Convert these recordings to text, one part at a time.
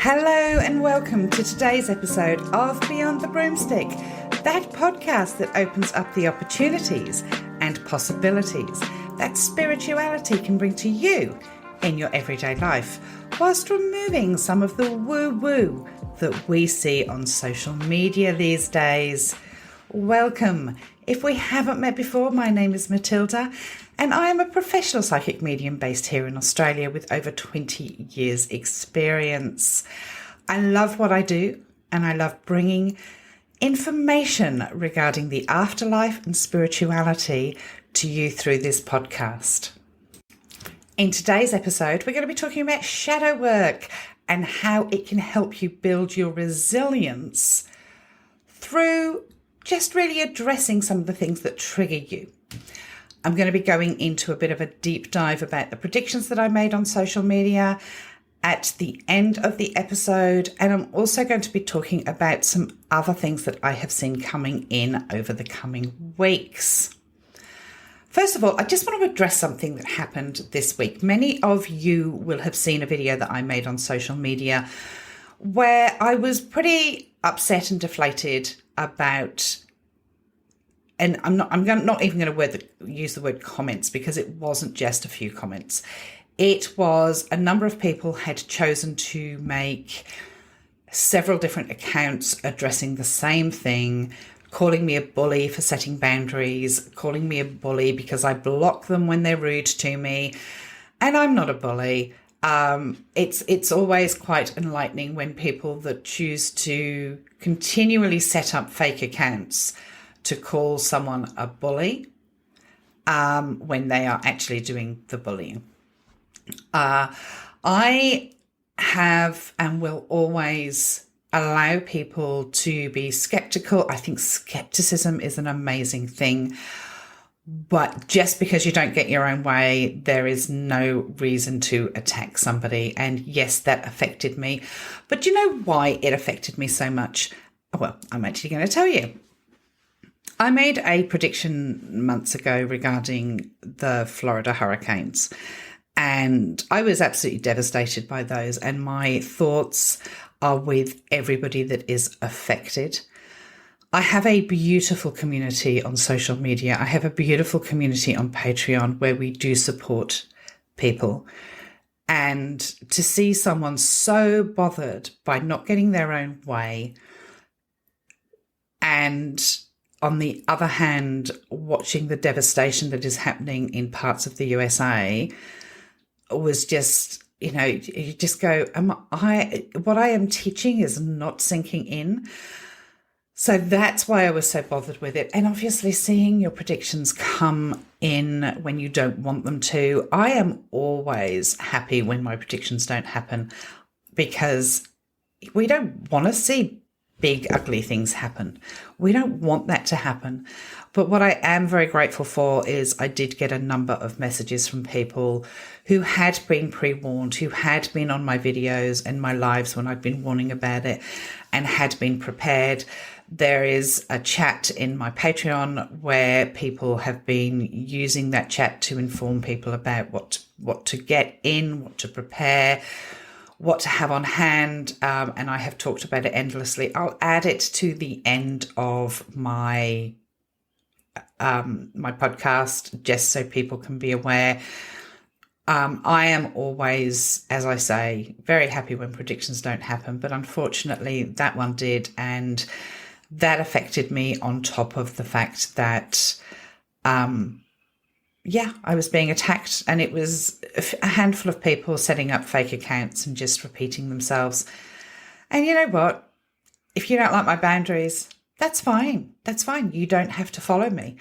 Hello and welcome to today's episode of Beyond the Broomstick, that podcast that opens up the opportunities and possibilities that spirituality can bring to you in your everyday life, whilst removing some of the woo-woo that we see on social media these days. Welcome. If we haven't met before, my name is Matilda, and I am a professional psychic medium based here in Australia with over 20 years experience. I love what I do, and I love bringing information regarding the afterlife and spirituality to you through this podcast. In today's episode, we're going to be talking about shadow work and how it can help you build your resilience through just really addressing some of the things that trigger you. I'm going to be going into a bit of a deep dive about the predictions that I made on social media at the end of the episode, and I'm also going to be talking about some other things that I have seen coming in over the coming weeks. First of all, I just want to address something that happened this week. Many of you will have seen a video that I made on social media where I was pretty upset and deflated about, and I'm not even going to use the word comments, because it wasn't just a few comments. It was a number of people had chosen to make several different accounts addressing the same thing, calling me a bully for setting boundaries, calling me a bully because I block them when they're rude to me. And I'm not a bully. It's always quite enlightening when people that choose to continually set up fake accounts to call someone a bully when they are actually doing the bullying. I have and will always allow people to be skeptical. I think skepticism is an amazing thing. But just because you don't get your own way, there is no reason to attack somebody. And yes, that affected me. But do you know why it affected me so much? Well, I'm actually going to tell you. I made a prediction months ago regarding the Florida hurricanes, and I was absolutely devastated by those. And my thoughts are with everybody that is affected. I have a beautiful community on social media. I have a beautiful community on Patreon where we do support people. And to see someone so bothered by not getting their own way, and on the other hand, watching the devastation that is happening in parts of the USA was just, you just go, what I am teaching is not sinking in. So that's why I was so bothered with it. And obviously seeing your predictions come in when you don't want them to. I am always happy when my predictions don't happen, because we don't want to see big, ugly things happen. We don't want that to happen. But what I am very grateful for is I did get a number of messages from people who had been pre-warned, who had been on my videos and my lives when I've been warning about it and had been prepared. There is a chat in my Patreon where people have been using that chat to inform people about what to get in, what to prepare, what to have on hand, and I have talked about it endlessly. I'll add it to the end of my my podcast, just so people can be aware. I am always, as I say, very happy when predictions don't happen, but unfortunately that one did, and that affected me on top of the fact that I was being attacked, and it was a handful of people setting up fake accounts and just repeating themselves. And you know what? If you don't like my boundaries, that's fine. That's fine. You don't have to follow me.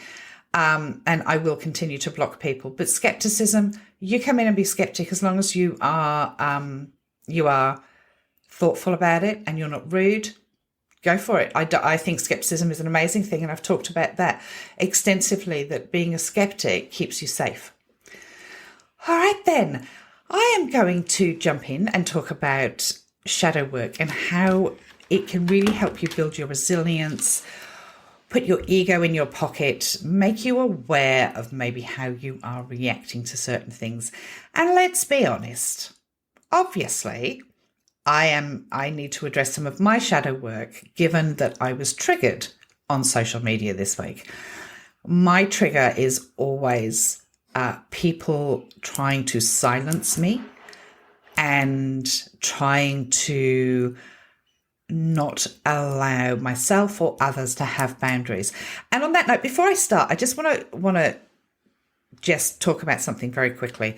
And I will continue to block people. But skepticism, you come in and be skeptic as long as you are thoughtful about it and you're not rude. Go for it. I think skepticism is an amazing thing, and I've talked about that extensively, that being a skeptic keeps you safe. All right, then. I am going to jump in and talk about shadow work and how it can really help you build your resilience, put your ego in your pocket, make you aware of maybe how you are reacting to certain things. And let's be honest, obviously, I need to address some of my shadow work, given that I was triggered on social media this week. My trigger is always people trying to silence me and trying to not allow myself or others to have boundaries. And on that note, before I start, I just want to just talk about something very quickly.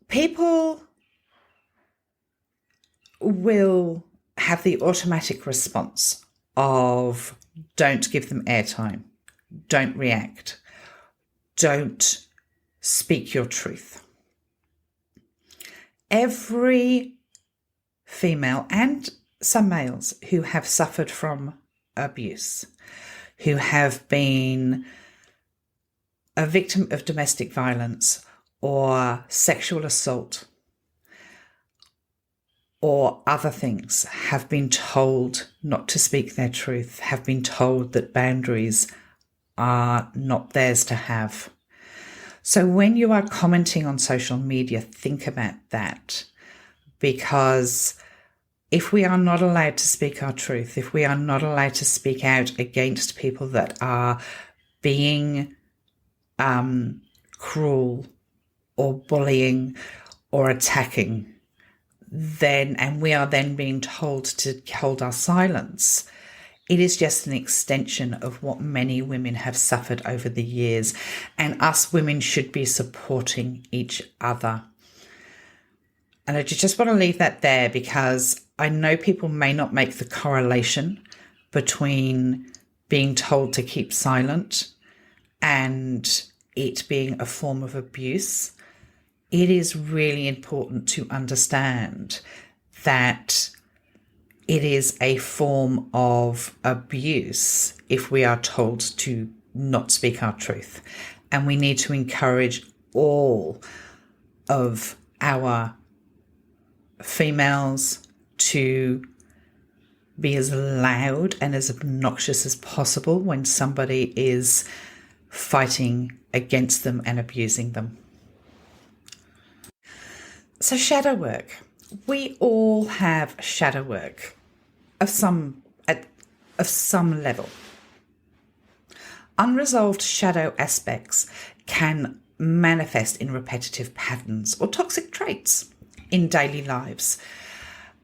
People will have the automatic response of don't give them airtime, don't react, don't speak your truth. Every female and some males who have suffered from abuse, who have been a victim of domestic violence or sexual assault or other things, have been told not to speak their truth, have been told that boundaries are not theirs to have. So when you are commenting on social media, think about that, because if we are not allowed to speak our truth, if we are not allowed to speak out against people that are being cruel or bullying or attacking, and we are then being told to hold our silence, it is just an extension of what many women have suffered over the years, and us women should be supporting each other. And I just want to leave that there, because I know people may not make the correlation between being told to keep silent and it being a form of abuse. It is really important to understand that it is a form of abuse if we are told to not speak our truth. And we need to encourage all of our females to be as loud and as obnoxious as possible when somebody is fighting against them and abusing them. So shadow work. We all have shadow work of some level. Unresolved shadow aspects can manifest in repetitive patterns or toxic traits in daily lives.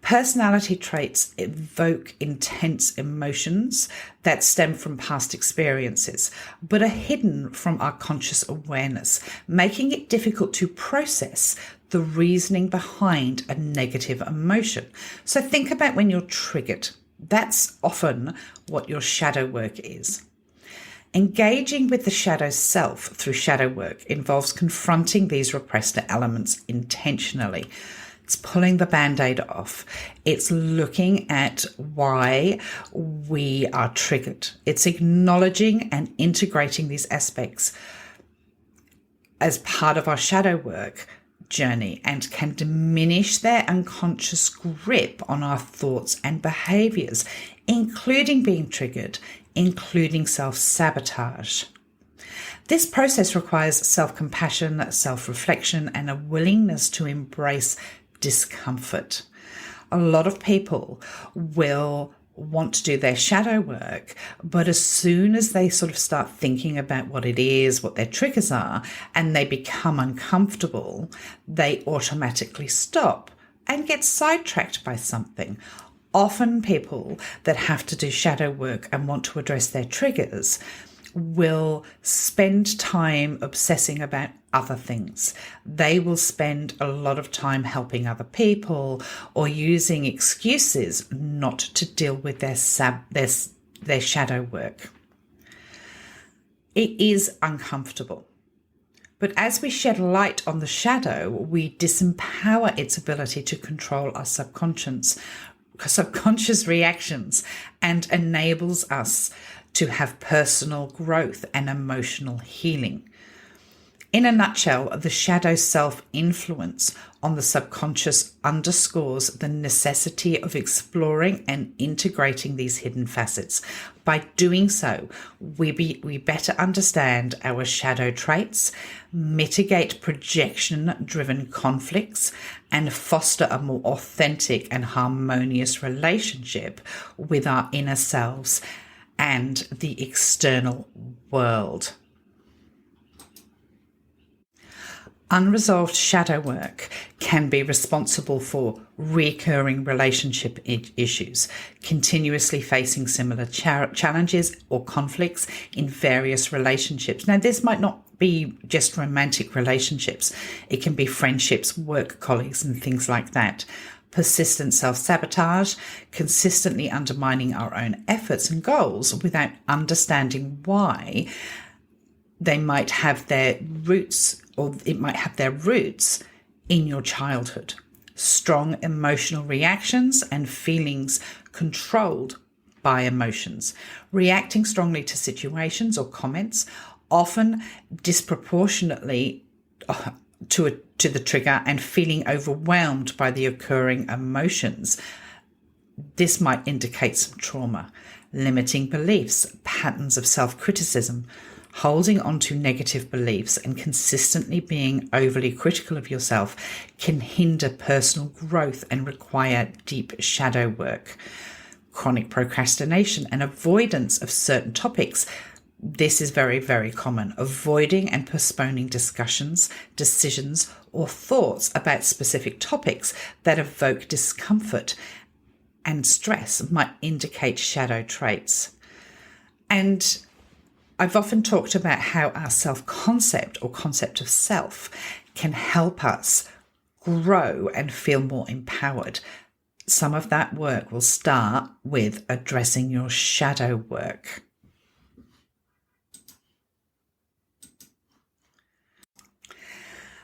Personality traits evoke intense emotions that stem from past experiences, but are hidden from our conscious awareness, making it difficult to process the reasoning behind a negative emotion. So think about when you're triggered. That's often what your shadow work is. Engaging with the shadow self through shadow work involves confronting these repressed elements intentionally. It's pulling the Band-Aid off. It's looking at why we are triggered. It's acknowledging and integrating these aspects as part of our shadow work journey, and can diminish their unconscious grip on our thoughts and behaviors, including being triggered, including self-sabotage. This process requires self-compassion, self-reflection, and a willingness to embrace discomfort. A lot of people will want to do their shadow work, but as soon as they sort of start thinking about what it is, what their triggers are, and they become uncomfortable, they automatically stop and get sidetracked by something. Often people that have to do shadow work and want to address their triggers will spend time obsessing about other things. They will spend a lot of time helping other people or using excuses not to deal with their shadow work. It is uncomfortable. But as we shed light on the shadow, we disempower its ability to control our subconscious reactions and enables us to have personal growth and emotional healing. In a nutshell, the shadow self-influence on the subconscious underscores the necessity of exploring and integrating these hidden facets. By doing so, we better understand our shadow traits, mitigate projection-driven conflicts, and foster a more authentic and harmonious relationship with our inner selves and the external world. Unresolved shadow work can be responsible for recurring relationship issues, continuously facing similar challenges or conflicts in various relationships. Now, this might not be just romantic relationships. It can be friendships, work colleagues, and things like that. Persistent self-sabotage, consistently undermining our own efforts and goals without understanding why. They might have their roots, or it might have their roots in your childhood. Strong emotional reactions and feelings controlled by emotions. Reacting strongly to situations or comments, often disproportionately to the trigger, and feeling overwhelmed by the occurring emotions. This might indicate some trauma. Limiting beliefs, patterns of self-criticism, holding on to negative beliefs and consistently being overly critical of yourself can hinder personal growth and require deep shadow work. Chronic procrastination and avoidance of certain topics. This is very, very common. Avoiding and postponing discussions, decisions, or thoughts about specific topics that evoke discomfort and stress might indicate shadow traits. And I've often talked about how our self-concept or concept of self can help us grow and feel more empowered. Some of that work will start with addressing your shadow work.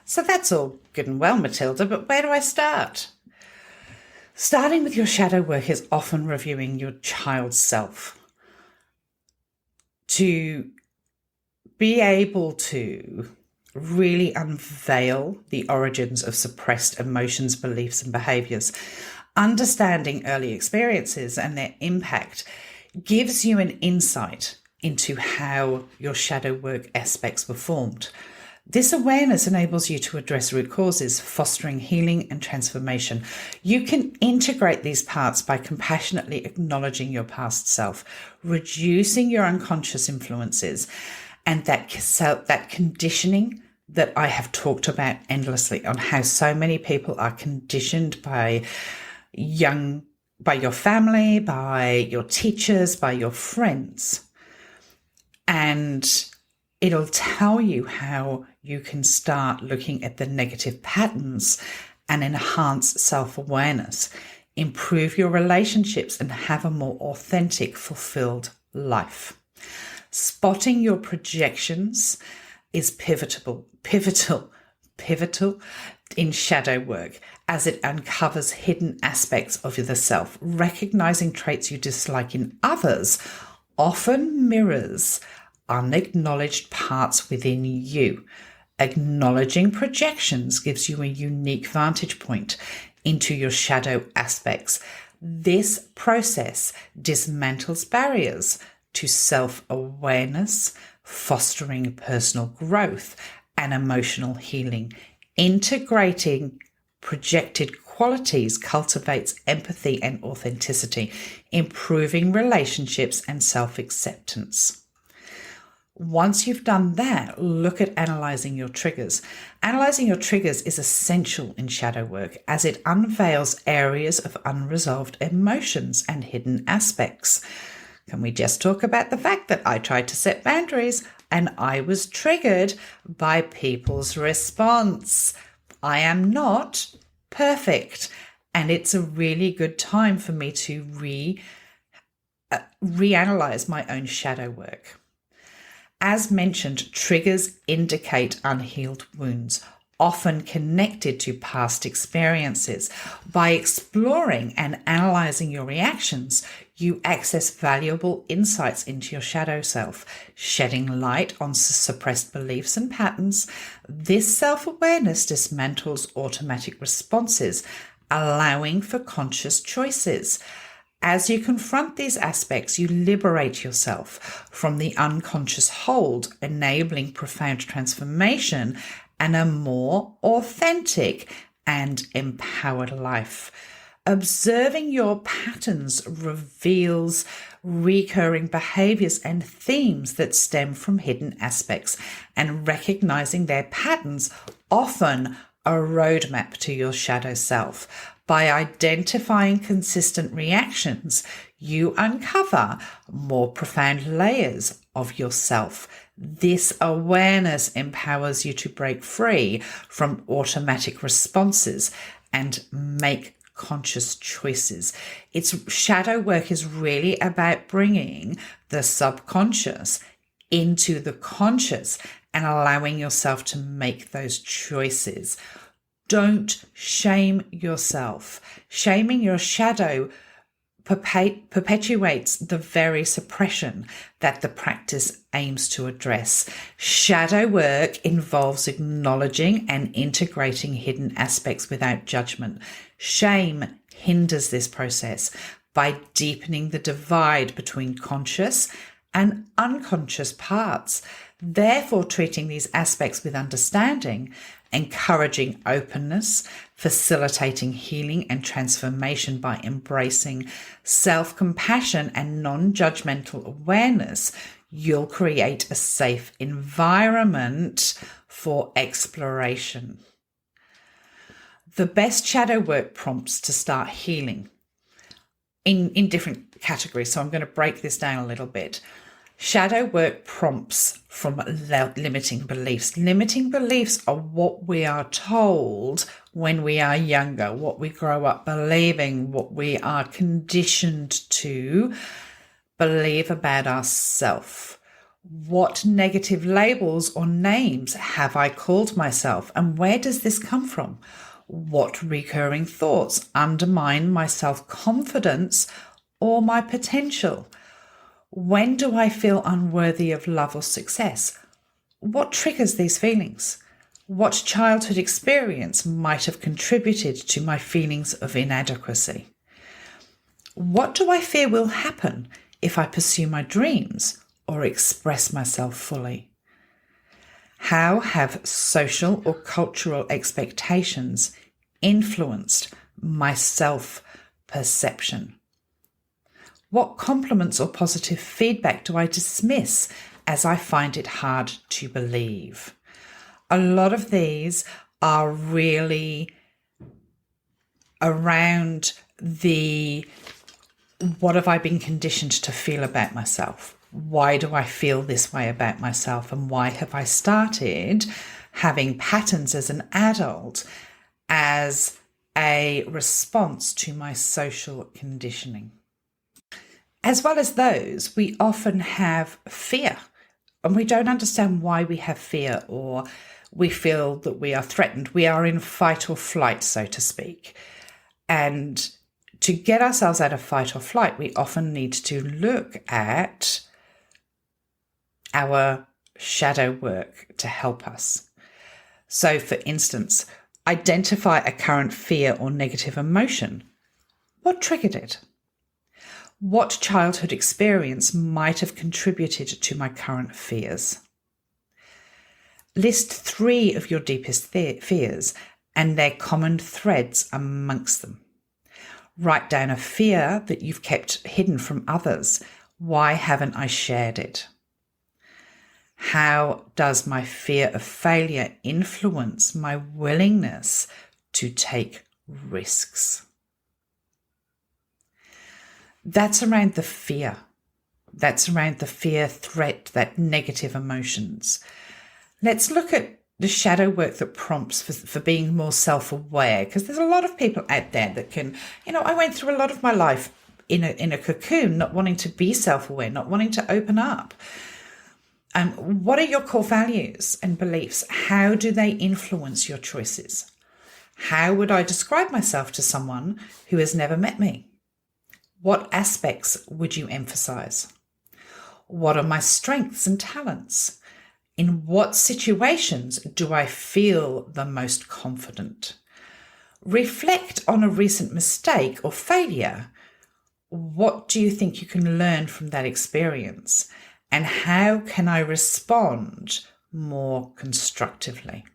So that's all good and well, Matilda, but where do I start? Starting with your shadow work is often reviewing your child's self. To be able to really unveil the origins of suppressed emotions, beliefs, and behaviours, understanding early experiences and their impact gives you an insight into how your shadow work aspects were formed. This awareness enables you to address root causes, fostering healing and transformation. You can integrate these parts by compassionately acknowledging your past self, reducing your unconscious influences, and that conditioning that I have talked about endlessly on how so many people are conditioned by your family, by your teachers, by your friends. And it'll tell you how you can start looking at the negative patterns and enhance self-awareness, improve your relationships, and have a more authentic, fulfilled life. Spotting your projections is pivotal in shadow work, as it uncovers hidden aspects of the self. Recognizing traits you dislike in others often mirrors unacknowledged parts within you. Acknowledging projections gives you a unique vantage point into your shadow aspects. This process dismantles barriers to self-awareness, fostering personal growth and emotional healing. Integrating projected qualities cultivates empathy and authenticity, improving relationships and self-acceptance. Once you've done that, look at analysing your triggers. Analysing your triggers is essential in shadow work as it unveils areas of unresolved emotions and hidden aspects. Can we just talk about the fact that I tried to set boundaries and I was triggered by people's response? I am not perfect, and it's a really good time for me to reanalyze my own shadow work. As mentioned, triggers indicate unhealed wounds. often connected to past experiences. By exploring and analyzing your reactions, you access valuable insights into your shadow self, shedding light on suppressed beliefs and patterns. This self-awareness dismantles automatic responses, allowing for conscious choices. As you confront these aspects, you liberate yourself from the unconscious hold, enabling profound transformation and a more authentic and empowered life. Observing your patterns reveals recurring behaviors and themes that stem from hidden aspects, and recognizing their patterns often a roadmap to your shadow self. By identifying consistent reactions, you uncover more profound layers of yourself. This awareness empowers you to break free from automatic responses and make conscious choices. Shadow work is really about bringing the subconscious into the conscious and allowing yourself to make those choices. Don't shame yourself. Shaming your shadow perpetuates the very suppression that the practice aims to address. Shadow work involves acknowledging and integrating hidden aspects without judgment. Shame hinders this process by deepening the divide between conscious and unconscious parts. Therefore, treating these aspects with understanding, encouraging openness, facilitating healing and transformation by embracing self-compassion and non-judgmental awareness, you'll create a safe environment for exploration. The best shadow work prompts to start healing in different categories. So I'm going to break this down a little bit. Shadow work prompts from limiting beliefs. Limiting beliefs are what we are told when we are younger, what we grow up believing, what we are conditioned to believe about ourselves. What negative labels or names have I called myself, and where does this come from? What recurring thoughts undermine my self-confidence or my potential? When do I feel unworthy of love or success? What triggers these feelings? What childhood experience might have contributed to my feelings of inadequacy? What do I fear will happen if I pursue my dreams or express myself fully? How have social or cultural expectations influenced my self-perception? What compliments or positive feedback do I dismiss as I find it hard to believe? A lot of these are really around what have I been conditioned to feel about myself? Why do I feel this way about myself? And why have I started having patterns as an adult as a response to my social conditioning? As well as those, we often have fear, and we don't understand why we have fear, or we feel that we are threatened. We are in fight or flight, so to speak. And to get ourselves out of fight or flight, we often need to look at our shadow work to help us. So, for instance, identify a current fear or negative emotion. What triggered it? What childhood experience might have contributed to my current fears? List 3 of your deepest fears and their common threads amongst them. Write down a fear that you've kept hidden from others. Why haven't I shared it? How does my fear of failure influence my willingness to take risks? That's around the fear. That's around the fear, threat, that negative emotions. Let's look at the shadow work that prompts for being more self-aware, because there's a lot of people out there that can, I went through a lot of my life in a cocoon, not wanting to be self-aware, not wanting to open up. What are your core values and beliefs? How do they influence your choices? How would I describe myself to someone who has never met me? What aspects would you emphasize? What are my strengths and talents? In what situations do I feel the most confident? Reflect on a recent mistake or failure. What do you think you can learn from that experience? And how can I respond more constructively?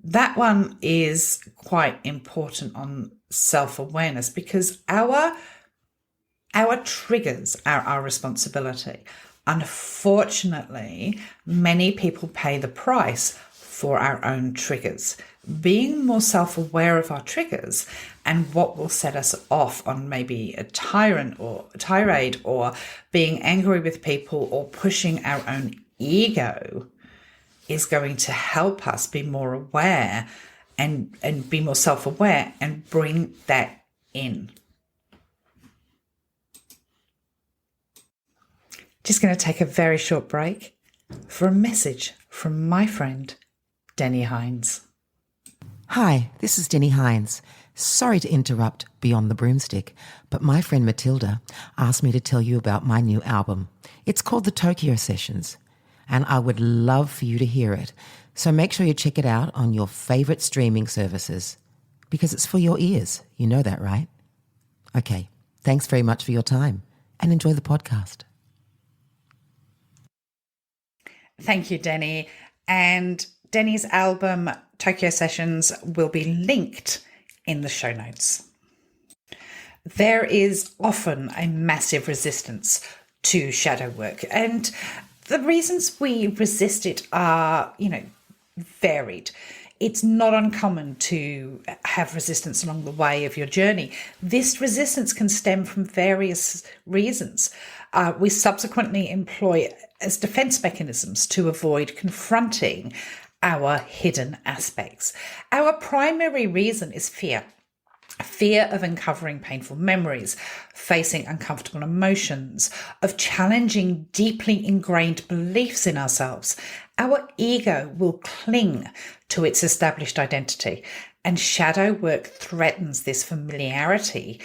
That one is quite important on self-awareness, because our triggers are our responsibility. Unfortunately, many people pay the price for our own triggers. Being more self-aware of our triggers and what will set us off on maybe a tirade or being angry with people or pushing our own ego is going to help us be more aware and be more self-aware and bring that in. Just going to take a very short break for a message from my friend, Denny Hines. Hi, this is Denny Hines. Sorry to interrupt Beyond the Broomstick, but my friend Matilda asked me to tell you about my new album. It's called The Tokyo Sessions, and I would love for you to hear it. So make sure you check it out on your favourite streaming services, because it's for your ears. You know that, right? Okay, thanks very much for your time, and enjoy the podcast. Thank you, Denny. And Denny's album, Tokyo Sessions, will be linked in the show notes. There is often a massive resistance to shadow work, and the reasons we resist it are, varied. It's not uncommon to have resistance along the way of your journey. This resistance can stem from various reasons. We subsequently employ as defense mechanisms to avoid confronting our hidden aspects. Our primary reason is fear. Fear of uncovering painful memories, facing uncomfortable emotions, of challenging deeply ingrained beliefs in ourselves. Our ego will cling to its established identity, and shadow work threatens this familiarity,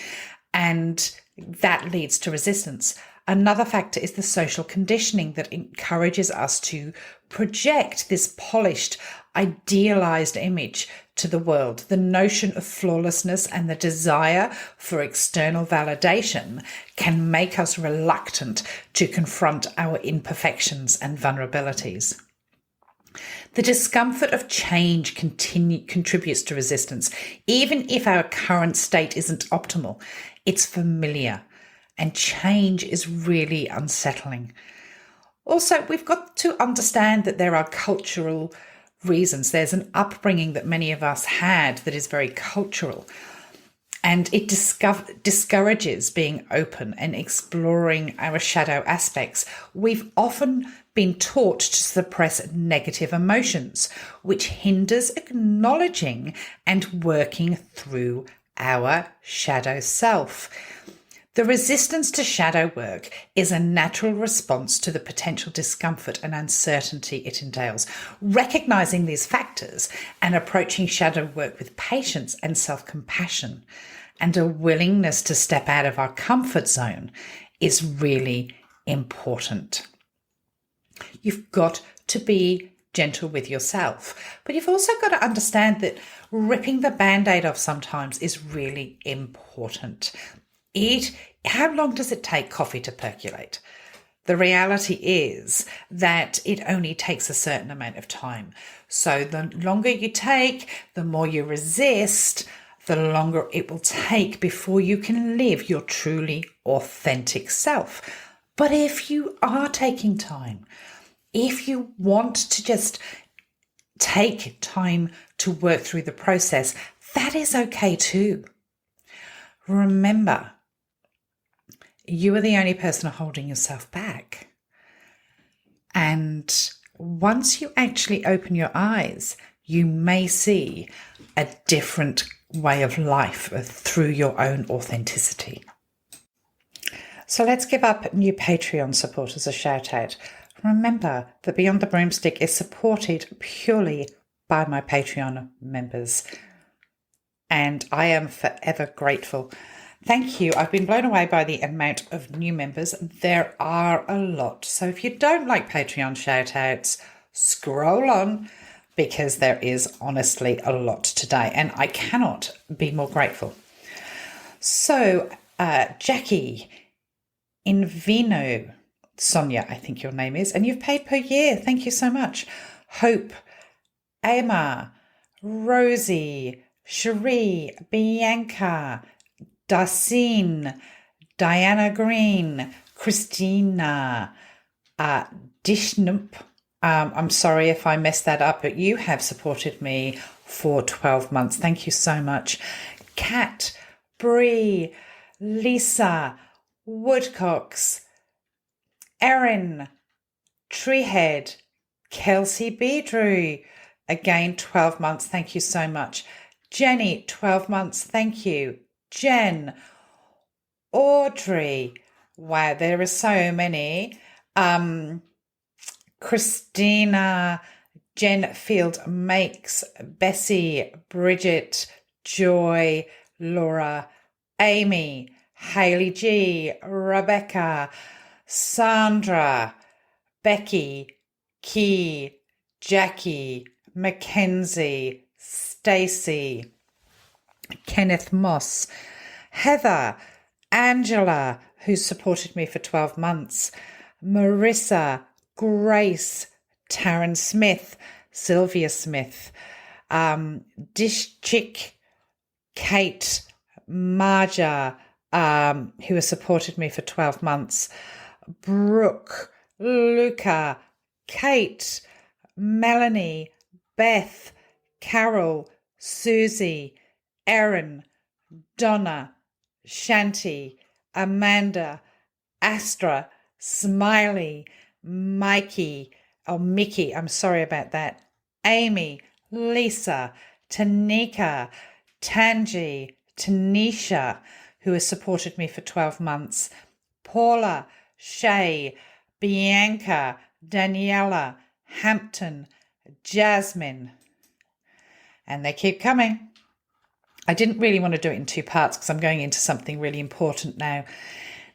and that leads to resistance. Another factor is the social conditioning that encourages us to project this polished, idealized image to the world. The notion of flawlessness and the desire for external validation can make us reluctant to confront our imperfections and vulnerabilities. The discomfort of change contributes to resistance. Even if our current state isn't optimal, it's familiar, and change is really unsettling. Also, we've got to understand that there are cultural reasons. There's an upbringing that many of us had that is very cultural, and it discourages being open and exploring our shadow aspects. We've often been taught to suppress negative emotions, which hinders acknowledging and working through our shadow self. The resistance to shadow work is a natural response to the potential discomfort and uncertainty it entails. Recognizing these factors and approaching shadow work with patience and self-compassion and a willingness to step out of our comfort zone is really important. You've got to be gentle with yourself, but you've also got to understand that ripping the Band-Aid off sometimes is really important. How long does it take coffee to percolate? The reality is that it only takes a certain amount of time. So the longer you take, the more you resist, the longer it will take before you can live your truly authentic self. But if you are taking time, if you want to just take time to work through the process, that is okay too. Remember, you are the only person holding yourself back. And once you actually open your eyes, you may see a different way of life through your own authenticity. So let's give up new Patreon supporters a shout out. Remember that Beyond the Broomstick is supported purely by my Patreon members, and I am forever grateful. Thank you. I've been blown away by the amount of new members. There are a lot. So if you don't like Patreon shout-outs, scroll on, because there is honestly a lot today, and I cannot be more grateful. So, Jackie Invino, Sonia, I think your name is, and you've paid per year. Thank you so much. Hope, Emma, Rosie, Cherie, Bianca, Darcine, Diana Green, Christina, Dishnump. I'm sorry if I messed that up, but you have supported me for 12 months. Thank you so much. Kat, Bree, Lisa, Woodcocks, Erin, Treehead, Kelsey Beedrew, again 12 months. Thank you so much. Jenny, 12 months. Thank you. Jen, Audrey. Wow, there are so many. Christina, Jen Field Makes, Bessie, Bridget, Joy, Laura, Amy, Hayley G, Rebecca, Sandra, Becky, Key, Jackie, Mackenzie, Stacey, Kenneth Moss, Heather, Angela, who's supported me for 12 months, Marissa, Grace, Taryn Smith, Sylvia Smith, Dish Chick, Kate, Marja, who has supported me for 12 months, Brooke, Luca, Kate, Melanie, Beth, Carol, Susie, Erin, Donna, Shanti, Amanda, Astra, Smiley, Mikey, Mickey, I'm sorry about that, Amy, Lisa, Tanika, Tanji, Tanisha, who has supported me for 12 months, Paula, Shay, Bianca, Daniela, Hampton, Jasmine, and they keep coming. I didn't really want to do it in two parts because I'm going into something really important now.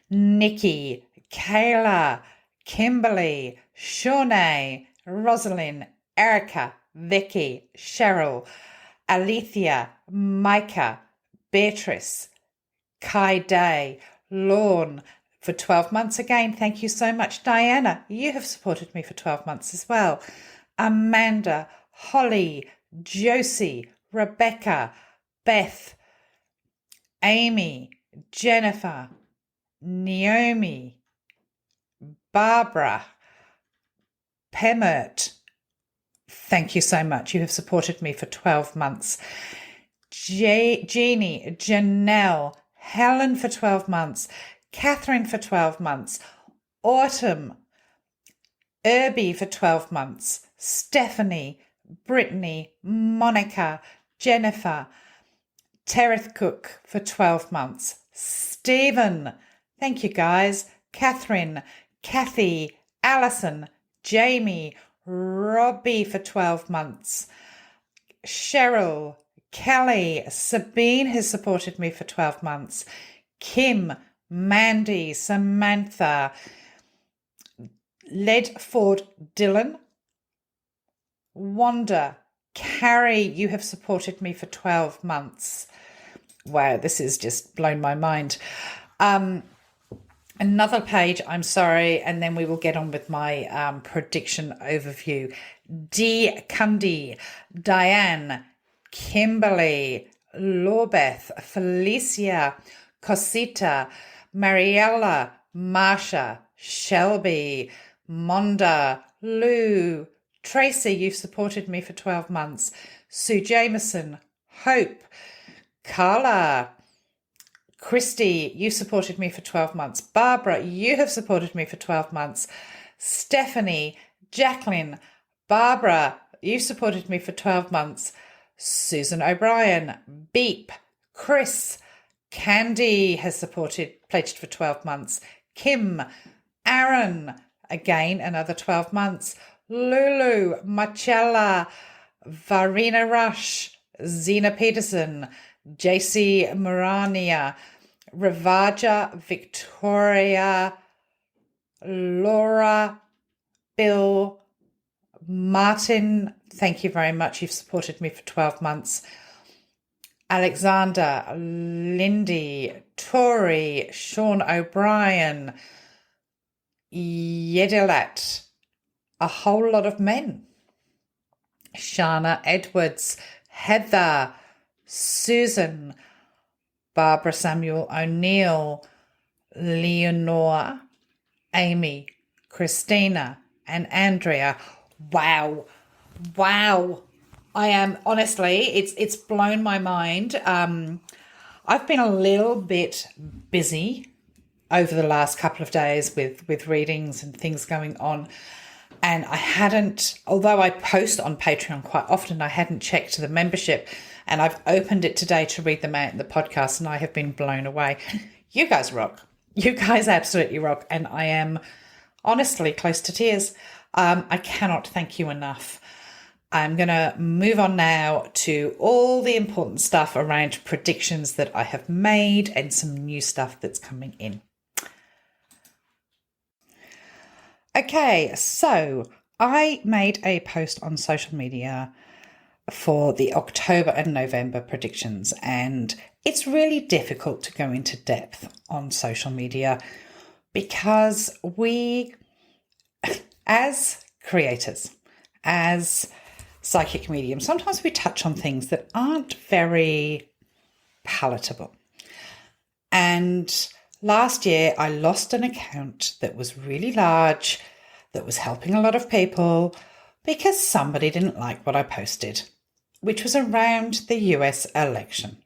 Nikki, Kayla, Kimberly, Shawnee, Rosalind, Erica, Vicky, Cheryl, Alethea, Micah, Beatrice, Kai Day, Lorne, for 12 months again. Thank you so much. Diana, you have supported me for 12 months as well. Amanda, Holly, Josie, Rebecca, Beth, Amy, Jennifer, Naomi, Barbara, Pemmert. Thank you so much. You have supported me for 12 months. Jeannie, Janelle, Helen for 12 months, Catherine for 12 months, Autumn, Irby for 12 months, Stephanie, Brittany, Monica, Jennifer, Tereth Cook for 12 months, Stephen, thank you guys, Catherine, Kathy, Alison, Jamie, Robbie for 12 months, Cheryl, Kelly, Sabine has supported me for 12 months, Kim, Mandy, Samantha, Ledford, Dylan, Wanda, Carrie, you have supported me for 12 months. Wow, this has just blown my mind. Another page, I'm sorry, and then we will get on with my prediction overview. D. Cundy, Diane, Kimberly, Lawbeth, Felicia, Cosita, Mariella, Marsha, Shelby, Monda, Lou, Tracy, you've supported me for 12 months. Sue Jameson, Hope, Carla, Christy, you supported me for 12 months. Barbara, you have supported me for 12 months. Stephanie, Jacqueline, Barbara, you supported me for 12 months. Susan O'Brien, Beep, Chris, Candy has pledged for 12 months. Kim, Aaron, again, another 12 months. Lulu, Marcella, Varina Rush, Zena Peterson, JC Morania, Ravaja, Victoria, Laura, Bill, Martin, thank you very much. You've supported me for 12 months. Alexander, Lindy, Tori, Sean O'Brien, Yedilat, a whole lot of men. Shana Edwards, Heather, Susan, Barbara Samuel O'Neill, Leonore, Amy, Christina, and Andrea. Wow. I am honestly, it's blown my mind. I've been a little bit busy over the last couple of days with readings and things going on. And I hadn't, although I post on Patreon quite often, I hadn't checked the membership. And I've opened it today to read them out in the podcast, and I have been blown away. You guys rock. You guys absolutely rock. And I am honestly close to tears. I cannot thank you enough. I'm going to move on now to all the important stuff around predictions that I have made and some new stuff that's coming in. Okay, so I made a post on social media for the October and November predictions, and it's really difficult to go into depth on social media because we, as creators, as psychic mediums, sometimes we touch on things that aren't very palatable. And last year, I lost an account that was really large, that was helping a lot of people, because somebody didn't like what I posted, which was around the US election.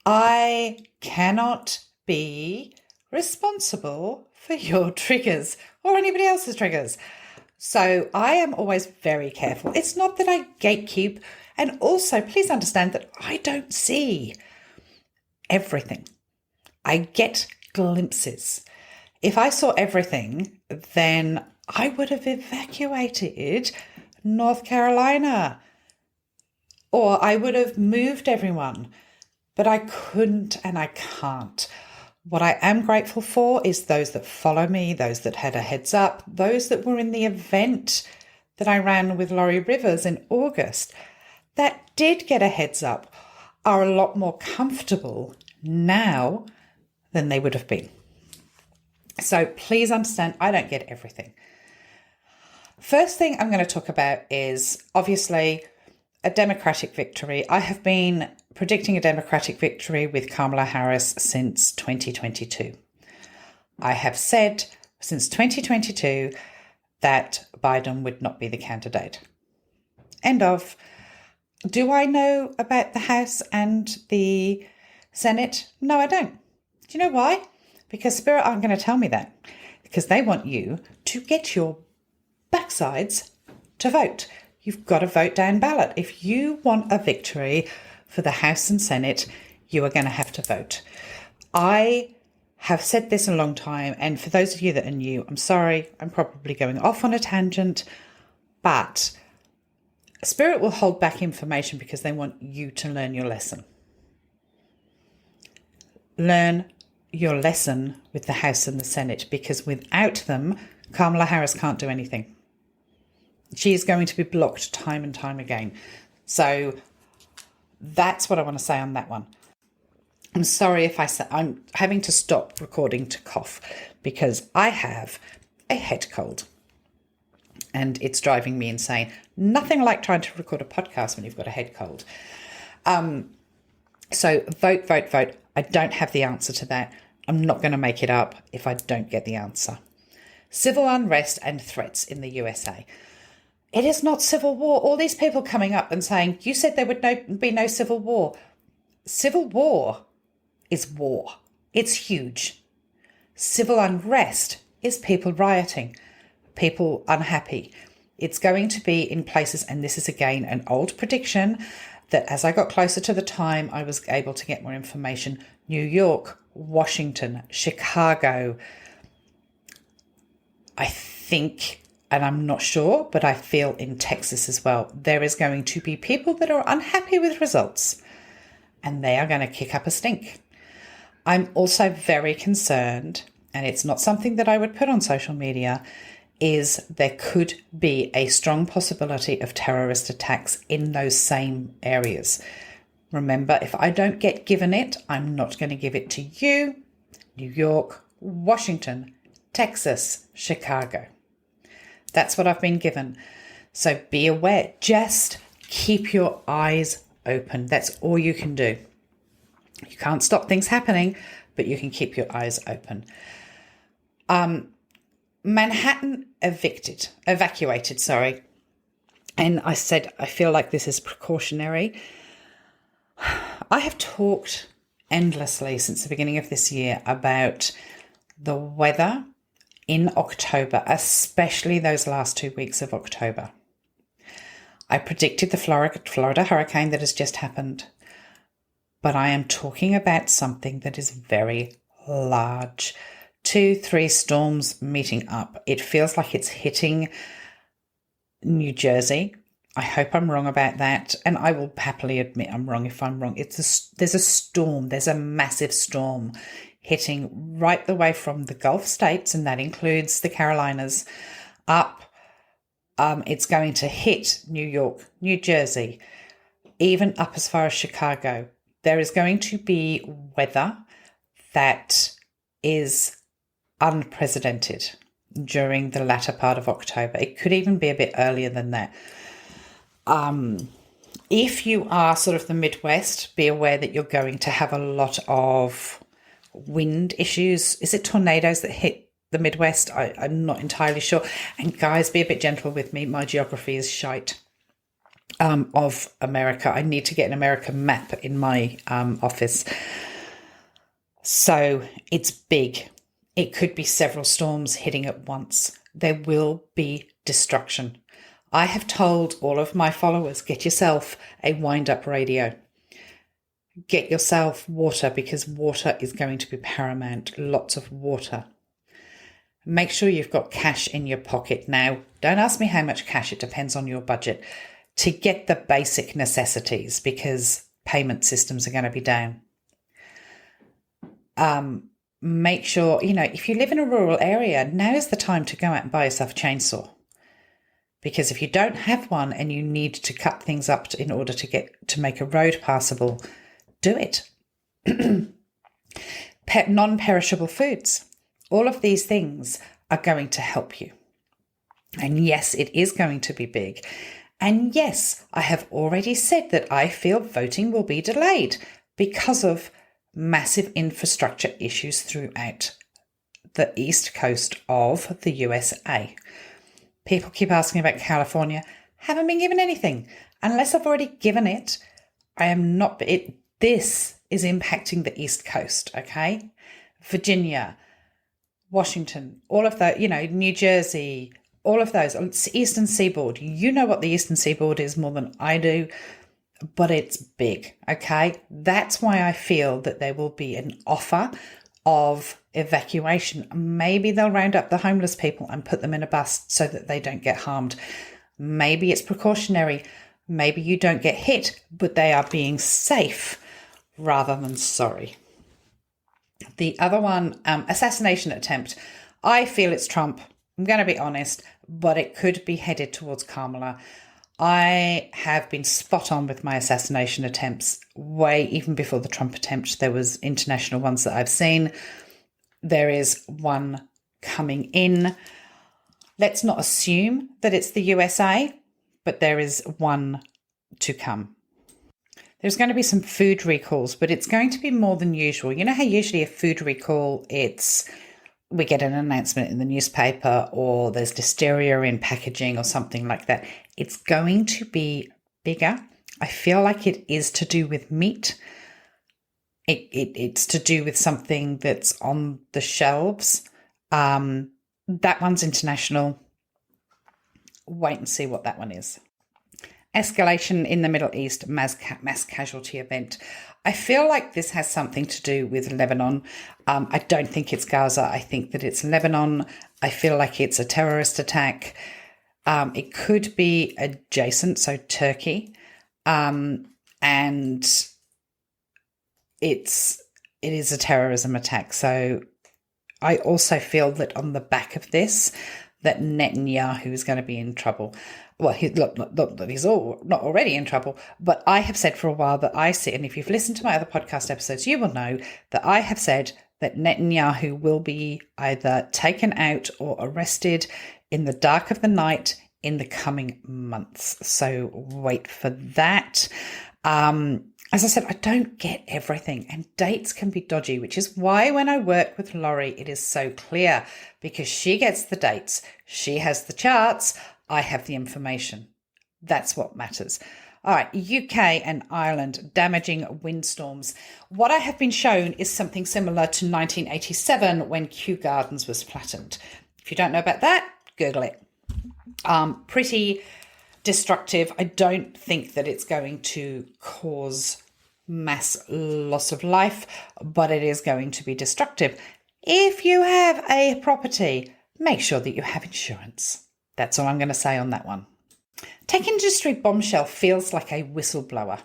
I cannot be responsible for your triggers or anybody else's triggers. So I am always very careful. It's not that I gatekeep, and also please understand that I don't see everything. I get glimpses. If I saw everything, then I would have evacuated North Carolina, or I would have moved everyone, but I couldn't and I can't. What I am grateful for is those that follow me, those that had a heads up, those that were in the event that I ran with Laurie Rivers in August that did get a heads up are a lot more comfortable now than they would have been. So please understand, I don't get everything. First thing I'm going to talk about is obviously a Democratic victory. I have been predicting a Democratic victory with Kamala Harris since 2022. I have said since 2022 that Biden would not be the candidate. End of. Do I know about the House and the Senate? No, I don't. Do you know why? Because Spirit aren't going to tell me that. Because they want you to get your backsides to vote. You've got to vote down ballot. If you want a victory for the House and Senate, you are going to have to vote. I have said this a long time, and for those of you that are new, I'm sorry, I'm probably going off on a tangent, but Spirit will hold back information because they want you to learn your lesson. Learn your lesson with the House and the Senate, because without them, Kamala Harris can't do anything. She is going to be blocked time and time again. So that's what I want to say on that one. I'm sorry if I'm having to stop recording to cough because I have a head cold and it's driving me insane. Nothing like trying to record a podcast when you've got a head cold. So vote. I don't have the answer to that. I'm not going to make it up if I don't get the answer. Civil unrest and threats in the USA. It is not civil war. All these people coming up and saying, you said there would be no civil war. Civil war is war. It's huge. Civil unrest is people rioting, people unhappy. It's going to be in places, and this is again an old prediction, that as I got closer to the time, I was able to get more information. New York, Washington, Chicago, I think, and I'm not sure, but I feel in Texas as well, there is going to be people that are unhappy with results and they are going to kick up a stink. I'm also very concerned, and it's not something that I would put on social media, is there could be a strong possibility of terrorist attacks in those same areas. Remember, if I don't get given it, I'm not going to give it to you. New York, Washington, Texas, Chicago. That's what I've been given. So be aware. Just keep your eyes open. That's all you can do. You can't stop things happening, but you can keep your eyes open. Manhattan evacuated, and I said, I feel like this is precautionary. I have talked endlessly since the beginning of this year about the weather in October, especially those last 2 weeks of October. I predicted the Florida hurricane that has just happened, but I am talking about something that is very large. 2-3 storms meeting up. It feels like it's hitting New Jersey. I hope I'm wrong about that, and I will happily admit I'm wrong if I'm wrong. There's a storm. There's a massive storm hitting right the way from the Gulf states, and that includes the Carolinas, up. It's going to hit New York, New Jersey, even up as far as Chicago. There is going to be weather that is unprecedented during the latter part of October. It could even be a bit earlier than that. If you are sort of the Midwest, be aware that you're going to have a lot of wind issues. Is it tornadoes that hit the Midwest? I'm not entirely sure. And guys, be a bit gentle with me. My geography is shite of America. I need to get an American map in my office. So it's big. It could be several storms hitting at once. There will be destruction. I have told all of my followers, get yourself a wind-up radio. Get yourself water, because water is going to be paramount. Lots of water. Make sure you've got cash in your pocket. Now, don't ask me how much cash. It depends on your budget. To get the basic necessities, because payment systems are going to be down. Make sure, if you live in a rural area, now is the time to go out and buy yourself a chainsaw. Because if you don't have one and you need to cut things up in order to make a road passable, do it. Non-perishable foods. All of these things are going to help you. And yes, it is going to be big. And yes, I have already said that I feel voting will be delayed because of massive infrastructure issues throughout the east coast of the USA. People keep asking about California. Haven't been given anything. Unless I've already given it, I am not. This is impacting the East Coast, okay? Virginia, Washington, all of that, New Jersey, all of those, Eastern Seaboard. You know what the Eastern Seaboard is more than I do, but it's big, okay? That's why I feel that there will be an offer of evacuation. Maybe they'll round up the homeless people and put them in a bus so that they don't get harmed. Maybe it's precautionary. Maybe you don't get hit, but they are being safe rather than sorry. The other one, assassination attempt. I feel it's Trump. I'm going to be honest, but it could be headed towards Kamala. I have been spot on with my assassination attempts way even before the Trump attempt. There was international ones that I've seen. There is one coming in. Let's not assume that it's the USA, but there is one to come. There's going to be some food recalls, but it's going to be more than usual. You know how usually a food recall, we get an announcement in the newspaper or there's listeria in packaging or something like that. It's going to be bigger. I feel like it is to do with meat. It's to do with something that's on the shelves. That one's international. Wait and see what that one is. Escalation in the Middle East, mass casualty event. I feel like this has something to do with Lebanon. I don't think it's Gaza. I think that it's Lebanon. I feel like it's a terrorist attack. It could be adjacent, so Turkey. And it is a terrorism attack. So I also feel that on the back of this, that Netanyahu is going to be in trouble. Well, not that he's not already in trouble, but I have said for a while that and if you've listened to my other podcast episodes, you will know that I have said that Netanyahu will be either taken out or arrested in the dark of the night in the coming months. So wait for that. As I said, I don't get everything, and dates can be dodgy, which is why when I work with Laurie, it is so clear, because she gets the dates, she has the charts, I have the information. That's what matters. All right, UK and Ireland, damaging windstorms. What I have been shown is something similar to 1987 when Kew Gardens was flattened. If you don't know about that, Google it. Pretty destructive. I don't think that it's going to cause mass loss of life, but it is going to be destructive. If you have a property, make sure that you have insurance. That's all I'm going to say on that one. Tech industry bombshell feels like a whistleblower.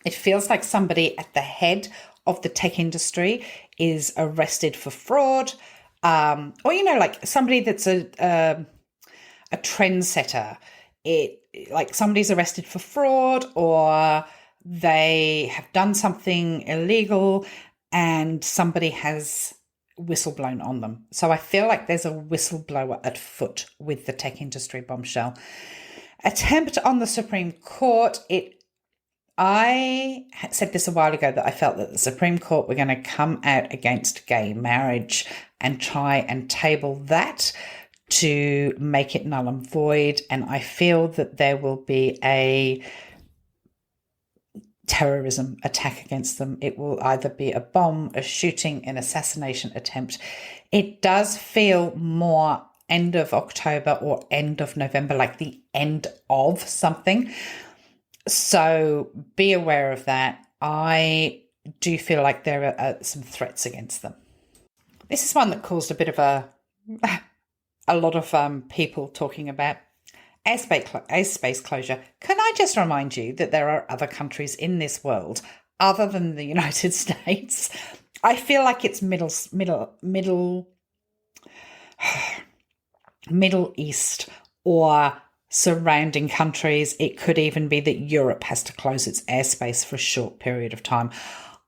It feels like somebody at the head of the tech industry is arrested for fraud, or like somebody that's a trendsetter. Like somebody's arrested for fraud, or they have done something illegal and somebody has whistleblown on them. So I feel like there's a whistleblower at foot with the tech industry bombshell. Attempt on the Supreme Court. I said this a while ago that I felt that the Supreme Court were going to come out against gay marriage and try and table that to make it null and void. And I feel that there will be a terrorism attack against them. It will either be a bomb, a shooting, an assassination attempt. It does feel more end of October or end of November, like the end of something. So be aware of that. I do feel like there are some threats against them. This is one that caused a bit of a lot of people talking about airspace closure. Can I just remind you that there are other countries in this world other than the United States? I feel like it's Middle East or surrounding countries. It could even be that Europe has to close its airspace for a short period of time.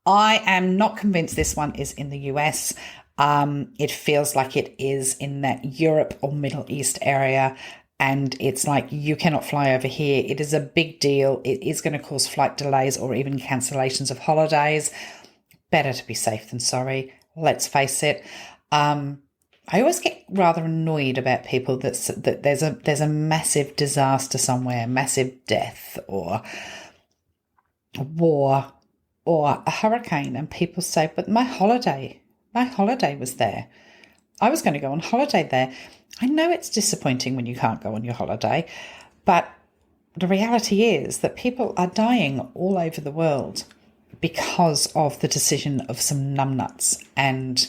I am not convinced this one is in the US. It feels like it is in that Europe or Middle East area, and it's like you cannot fly over here. It is a big deal. It is going to cause flight delays or even cancellations of holidays. Better to be safe than sorry. Let's face it. I always get rather annoyed about people that there's a massive disaster somewhere, massive death or war or a hurricane, and people say, but my holiday was there. I was going to go on holiday there. I know it's disappointing when you can't go on your holiday, but the reality is that people are dying all over the world because of the decision of some numbnuts, and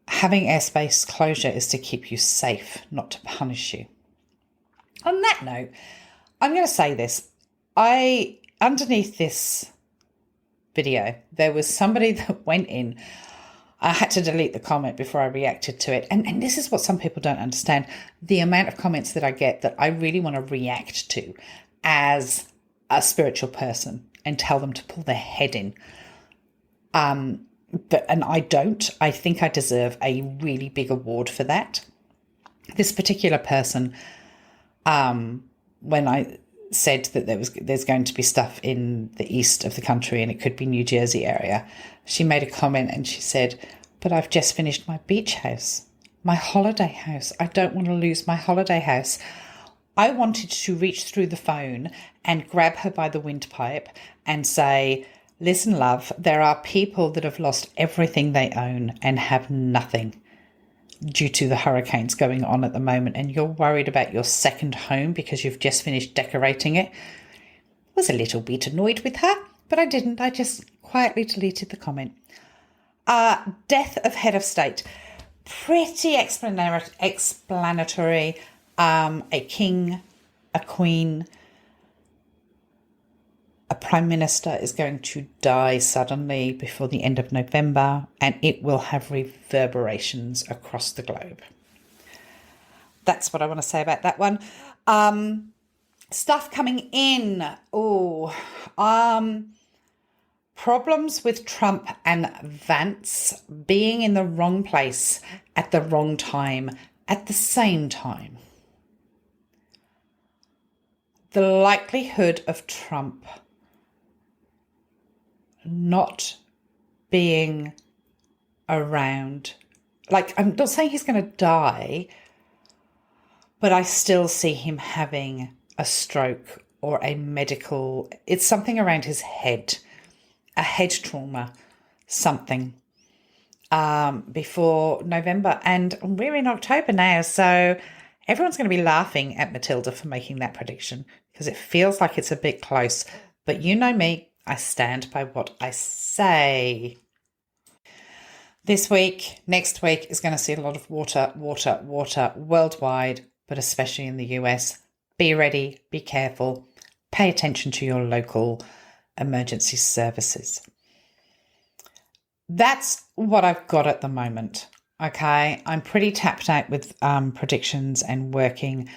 having airspace closure is to keep you safe, not to punish you. On that note, I'm going to say this. Underneath this video, there was somebody that went in. I had to delete the comment before I reacted to it. And this is what some people don't understand. The amount of comments that I get that I really want to react to as a spiritual person and tell them to pull their head in. And I don't. I think I deserve a really big award for that. This particular person, when I said that there's going to be stuff in the east of the country and it could be New Jersey area, she made a comment and she said, but I've just finished my beach house, my holiday house. I don't want to lose my holiday house. I wanted to reach through the phone and grab her by the windpipe and say, listen, love, there are people that have lost everything they own and have nothing due to the hurricanes going on at the moment, and you're worried about your second home because you've just finished decorating it. I was a little bit annoyed with her, but I didn't. I just quietly deleted the comment. Death of head of state. Pretty explanatory. A king, a queen, a prime minister is going to die suddenly before the end of November, and it will have reverberations across the globe. That's what I want to say about that one. Stuff coming in. Problems with Trump and Vance being in the wrong place at the wrong time at the same time. The likelihood of Trump not being around, like, I'm not saying he's going to die, but I still see him having a stroke or it's something around his head, a head trauma, something, before November. And we're in October now, so everyone's going to be laughing at Matilda for making that prediction because it feels like it's a bit close. But you know me, I stand by what I say. This week, next week is going to see a lot of water worldwide, but especially in the US. Be ready, be careful, pay attention to your local emergency services. That's what I've got at the moment. Okay, I'm pretty tapped out with predictions and working.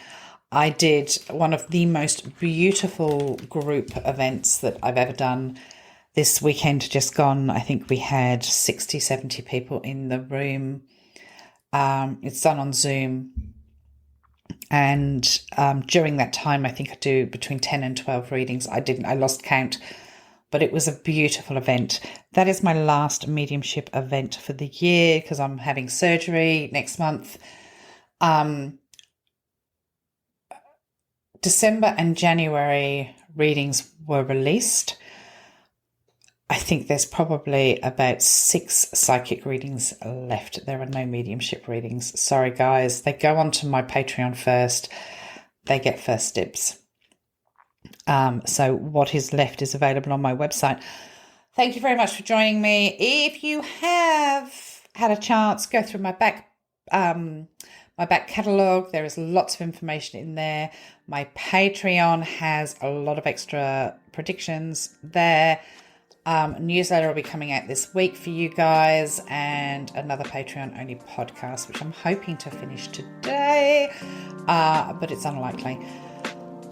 I did one of the most beautiful group events that I've ever done this weekend just gone. I think we had 60, 70 people in the room. It's done on Zoom. And during that time, I think I do between 10 and 12 readings. I lost count, but it was a beautiful event. That is my last mediumship event for the year because I'm having surgery next month. December and January readings were released. I think there's probably about 6 psychic readings left. There are no mediumship readings. Sorry, guys. They go onto my Patreon first. They get first dibs. So what is left is available on my website. Thank you very much for joining me. If you have had a chance, go through my back catalogue. There is lots of information in there. My Patreon has a lot of extra predictions there. Newsletter will be coming out this week for you guys, and another Patreon only podcast, which I'm hoping to finish today, but it's unlikely.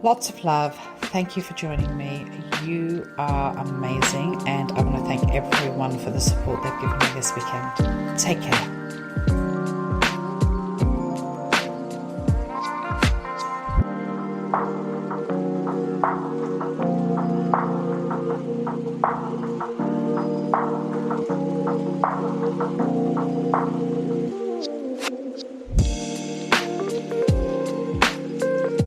Lots of love. Thank you for joining me. You are amazing, and I want to thank everyone for the support they've given me this weekend. Take care.